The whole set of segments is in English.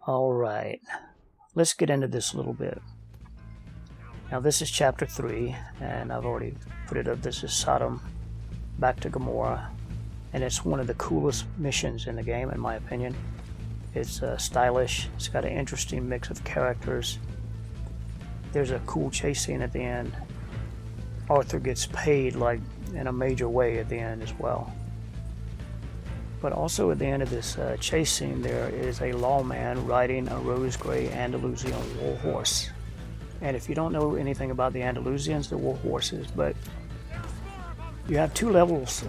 All right, let's get into this a little bit. Now this is chapter 3, and I've already put it up. This is Sodom, back to Gomorrah, and it's one of the coolest missions in the game, in my opinion. It's stylish. It's got an interesting mix of characters. There's a cool chase scene at the end. Arthur gets paid like in a major way at the end as well. But also at the end of this chase scene, there is a lawman riding a Rose Grey Andalusian war horse. And if you don't know anything about the Andalusians, they're war horses, but you have two levels.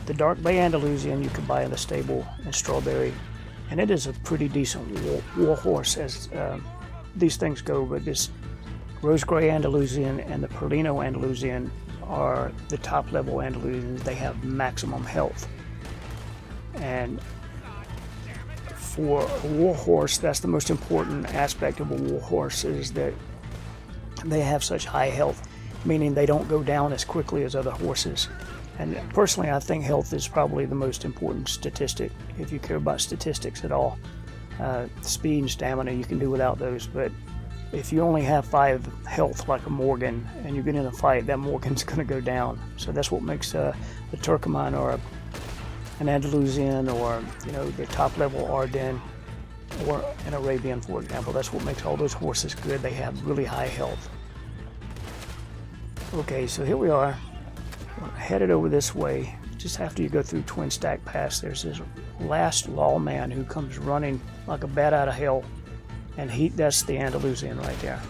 The Dark Bay Andalusian you can buy in the stable in Strawberry, and it is a pretty decent war horse as these things go, but this Rose Grey Andalusian and the Perlino Andalusian are the top level Andalusians. They have maximum health. And for a war horse, that's the most important aspect of a war horse, is that they have such high health, meaning they don't go down as quickly as other horses. And personally, I think health is probably the most important statistic, if you care about statistics at all. Speed and stamina, you can do without those, but if you only have 5 health like a Morgan and you get in a fight, that Morgan's going to go down. So that's what makes the Turcoman or an Andalusian, or the top level Ardennes or an Arabian, for example. That's what makes all those horses good. They have really high health. Okay, so here we are. We're headed over this way. Just after you go through Twin Stack Pass, there's this last lawman who comes running like a bat out of hell. And that's the Andalusian right there.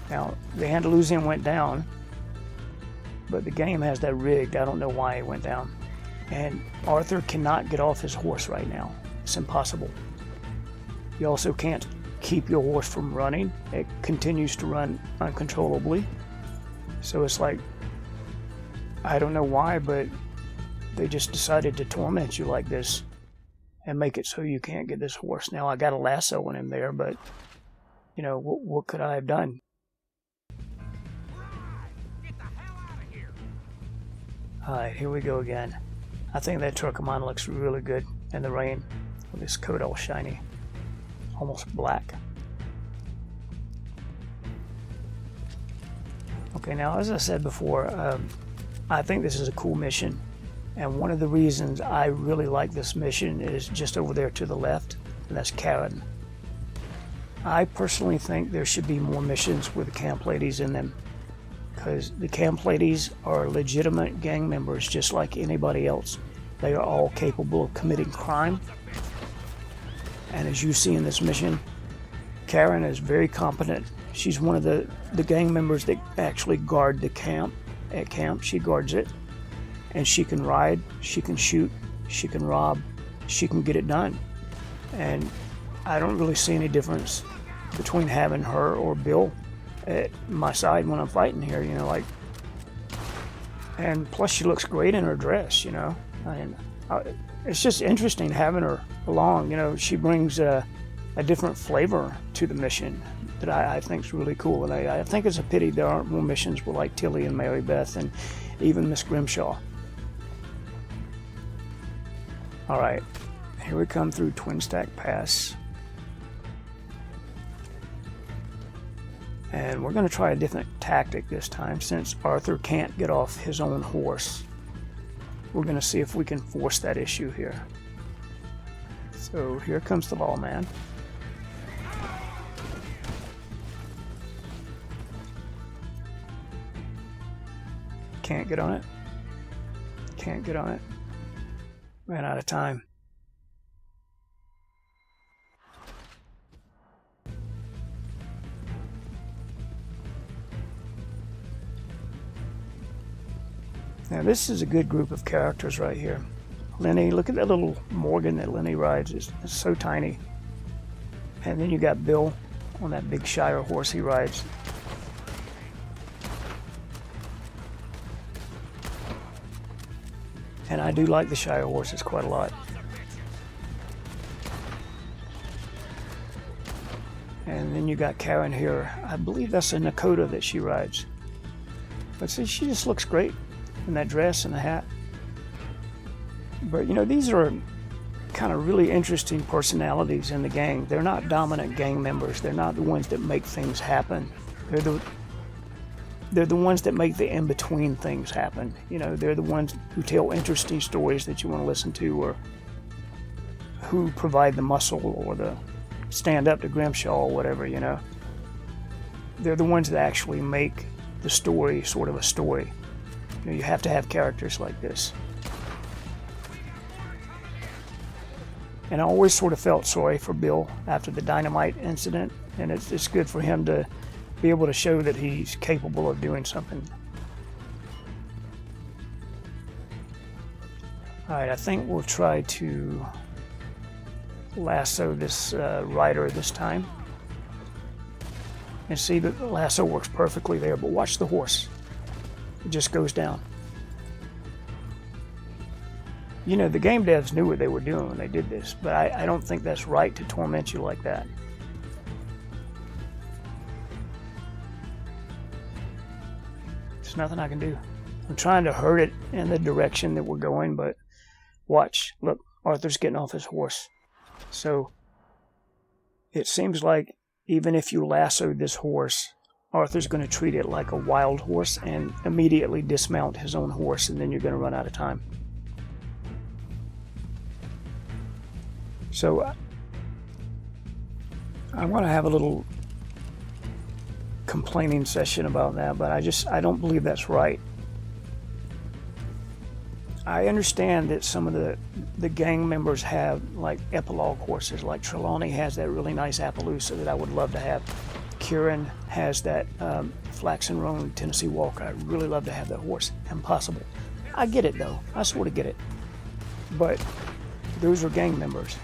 Now, the Andalusian went down, but the game has that rigged. I don't know why it went down. And Arthur cannot get off his horse right now. It's impossible. You also can't keep your horse from running. It continues to run uncontrollably. So it's like, I don't know why, but they just decided to torment you like this and make it so you can't get this horse. Now, I got a lasso on him there, but, what could I have done? Alright, here we go again. I think that Turcoman looks really good in the rain, with his coat all shiny, almost black. Okay, now, as I said before, I think this is a cool mission. And one of the reasons I really like this mission is just over there to the left, and that's Karen. I personally think there should be more missions with the camp ladies in them, because the camp ladies are legitimate gang members just like anybody else. They are all capable of committing crime. And as you see in this mission, Karen is very competent. She's one of the gang members that actually guard the camp. At camp, she guards it. And she can ride, she can shoot, she can rob, she can get it done. And I don't really see any difference between having her or Bill at my side when I'm fighting here, and plus she looks great in her dress, it's just interesting having her along. She brings a different flavor to the mission that I think is really cool. And I think it's a pity there aren't more missions with like Tilly and Mary Beth and even Miss Grimshaw. All right, here we come through Twin Stack Pass. And we're going to try a different tactic this time, since Arthur can't get off his own horse. We're going to see if we can force that issue here. So here comes the lawman. Can't get on it. Can't get on it. Ran out of time. Now this is a good group of characters right here. Lenny, look at that little Morgan that Lenny rides. It's so tiny. And then you got Bill on that big Shire horse he rides. And I do like the Shire horses quite a lot. And then you got Karen here. I believe that's a Nakota that she rides. But see, she just looks great in that dress and the hat. But these are kind of really interesting personalities in the gang. They're not dominant gang members. They're not the ones that make things happen. They're the ones that make the in-between things happen. You know, they're the ones who tell interesting stories that you want to listen to, or who provide the muscle or the stand up to Grimshaw or whatever, you know. They're the ones that actually make the story sort of a story. You know, you have to have characters like this. And I always sort of felt sorry for Bill after the dynamite incident, and it's good for him to be able to show that he's capable of doing something. Alright, I think we'll try to lasso this rider this time. And see that the lasso works perfectly there, but watch the horse. It just goes down. You know, the game devs knew what they were doing when they did this, but I don't think that's right to torment you like that. There's nothing I can do. I'm trying to hurt it in the direction that we're going, but watch. Look, Arthur's getting off his horse. So it seems like even if you lasso this horse, Arthur's going to treat it like a wild horse and immediately dismount his own horse, and then you're going to run out of time. So I want to have a little complaining session about that, but I don't believe that's right. I understand that some of the gang members have like epilogue horses, like Trelawney has that really nice Appaloosa that I would love to have. Kieran has that Flaxen Roan Tennessee Walker. I'd really love to have that horse. Impossible. I get it though. I sort of get it. But those are gang members.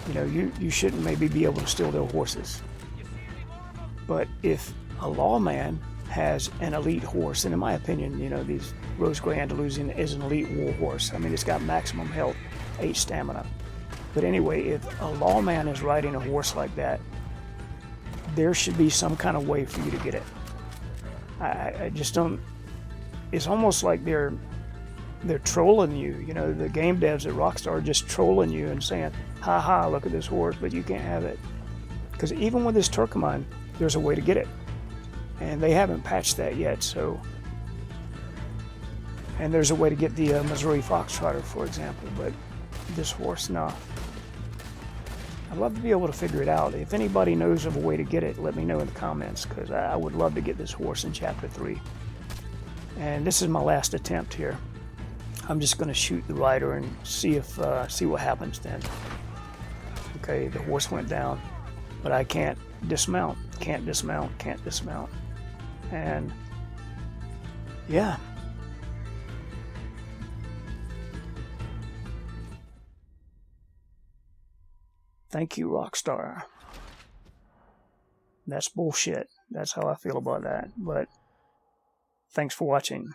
You know, you shouldn't maybe be able to steal their horses. But if a lawman has an elite horse, and in my opinion, you know, these Rose Grey Andalusian is an elite war horse. I mean, it's got maximum health, 8 stamina. But anyway, if a lawman is riding a horse like that, there should be some kind of way for you to get it. I just don't. It's almost like they're trolling you. You know, the game devs at Rockstar are just trolling you and saying, "Ha ha, look at this horse, but you can't have it." Because even with this Turcoman, there's a way to get it, and they haven't patched that yet. So, and there's a way to get the Missouri Foxtrotter, for example. But this horse, no. I'd love to be able to figure it out. If anybody knows of a way to get it, let me know in the comments, because I would love to get this horse in Chapter 3. And this is my last attempt here. I'm just going to shoot the rider and see what happens then. Okay, the horse went down, but I can't dismount. Can't dismount. Can't dismount. And yeah. Thank you, Rockstar. That's bullshit. That's how I feel about that. But thanks for watching.